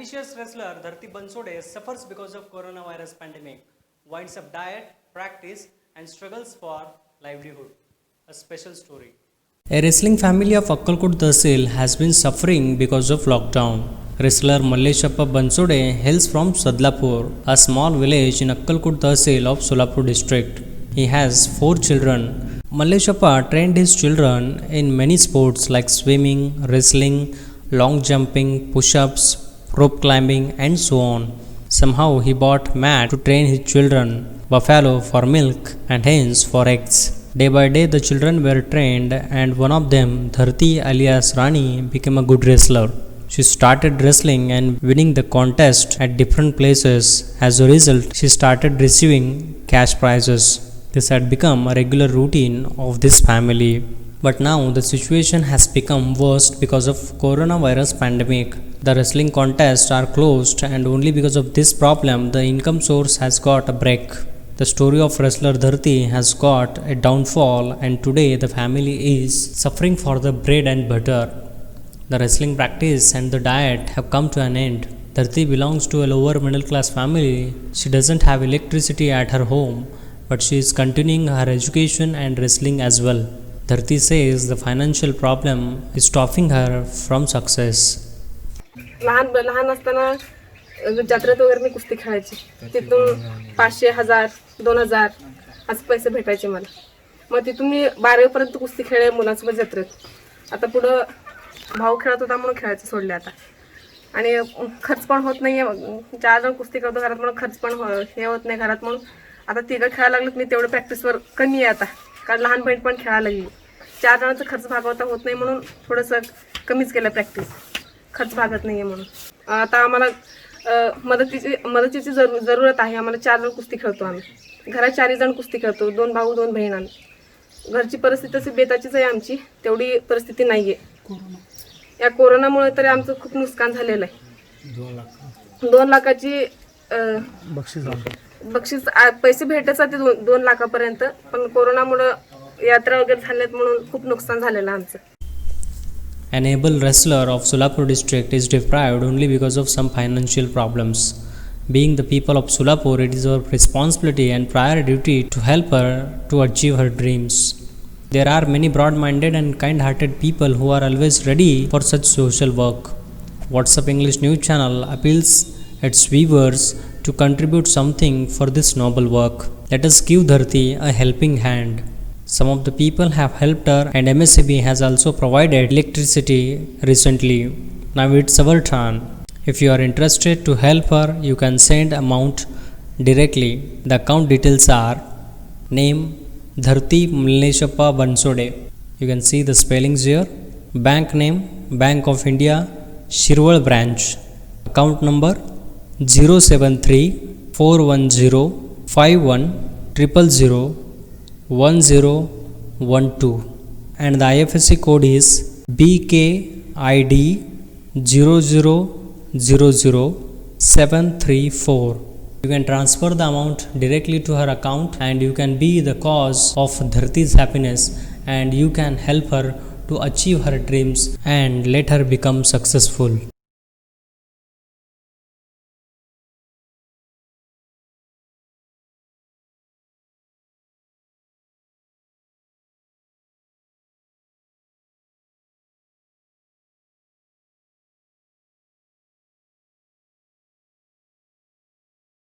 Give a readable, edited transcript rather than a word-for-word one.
ambitious wrestler Dharti Bansode suffers because of coronavirus pandemic, winds up diet, practice and struggles for livelihood. A special story. A wrestling family of Akkalkot Tahsil has been suffering because of lockdown. Wrestler Malleshappa Bansode hails from Sadlapur, a small village in Akkalkot Tahsil of Solapur district. He has 4 children. Malleshappa trained his children in many sports like swimming, wrestling, long jumping, push-ups, rope climbing and so on. Somehow he bought mat to train his children, buffalo for milk and hens for eggs. Day by day the children were trained and one of them, Dharti alias Rani, became a good wrestler. She started wrestling and winning the contest at different places. As a result, she started receiving cash prizes. This had become a regular routine of this family. But now the situation has become worse because of coronavirus pandemic. The wrestling contests are closed and only because of this problem the income source has got a break. The story of wrestler Dharti has got a downfall and today the family is suffering for the bread and butter. The wrestling practice and the diet have come to an end. Dharti belongs to a lower middle class family. She doesn't have electricity at her home, but she is continuing her education and wrestling as well. Dharti says the financial problem is stopping her from success. लहान असताना जत्रेत वगैरे मी कुस्ती खेळायची. तिथून 500, 1000, 2000 असे पैसे भेटायचे मला. मग तिथून मी 12वी पर्यंत कुस्ती खेळले मुलांसोबत जत्रेत. आता पुढं भाऊ खेळत होता म्हणून खेळायचं सोडले आता. आणि खर्च पण होत नाहीये. 4 जण कुस्ती करतो घरात म्हणून खर्च पण हे होत नाही घरात म्हणून आता 3 खेळायला लागलेत. मी तेवढं प्रॅक्टिसवर कमी आहे आता, कारण लहान बहीण पण खेळायला लागली. 4 जणांचा खर्च भागवता होत नाही म्हणून थोडंसं कमीच केलं प्रॅक्टिस. खर्च भागत नाहीये म्हणून आता आम्हाला मदतीची जरूरत आहे. आम्हाला 4 जण कुस्ती खेळतो आम्ही. घरात 4 जण कुस्ती खेळतो. 2 भाऊ 2 बहीण आम्ही. घरची परिस्थिती तशी बेताचीच आहे आमची. तेवढी परिस्थिती नाहीये. या कोरोनामुळे तरी आमचं खूप नुकसान झालेलं आहे. 2 लाखाची बक्षीस पैसे भेटायचे ते 2 लाखापर्यंत, पण कोरोनामुळे यात्रा वगैरे झाल्यात म्हणून खूप नुकसान झालेलं आमचं. An able wrestler of Solapur district is deprived only because of some financial problems. Being the people of Solapur, it is our responsibility and prior duty to help her to achieve her dreams. There are many broad-minded and kind-hearted people who are always ready for such social work. WhatsApp English News Channel appeals its viewers to contribute something for this noble work. Let us give Dharti a helping hand. Some of the people have helped her and MSCB has also provided electricity recently. Now it's our turn. If you are interested to help her, you can send amount directly. The account details are name Dharti Malleshappa Bansode. You can see the spellings here. Bank name Bank of India, Shirwal branch. Account number 073 410 51 1012 and the IFSC code is BKID 0000734. You can transfer the amount directly to her account and you can be the cause of Dharti's happiness and you can help her to achieve her dreams and let her become successful.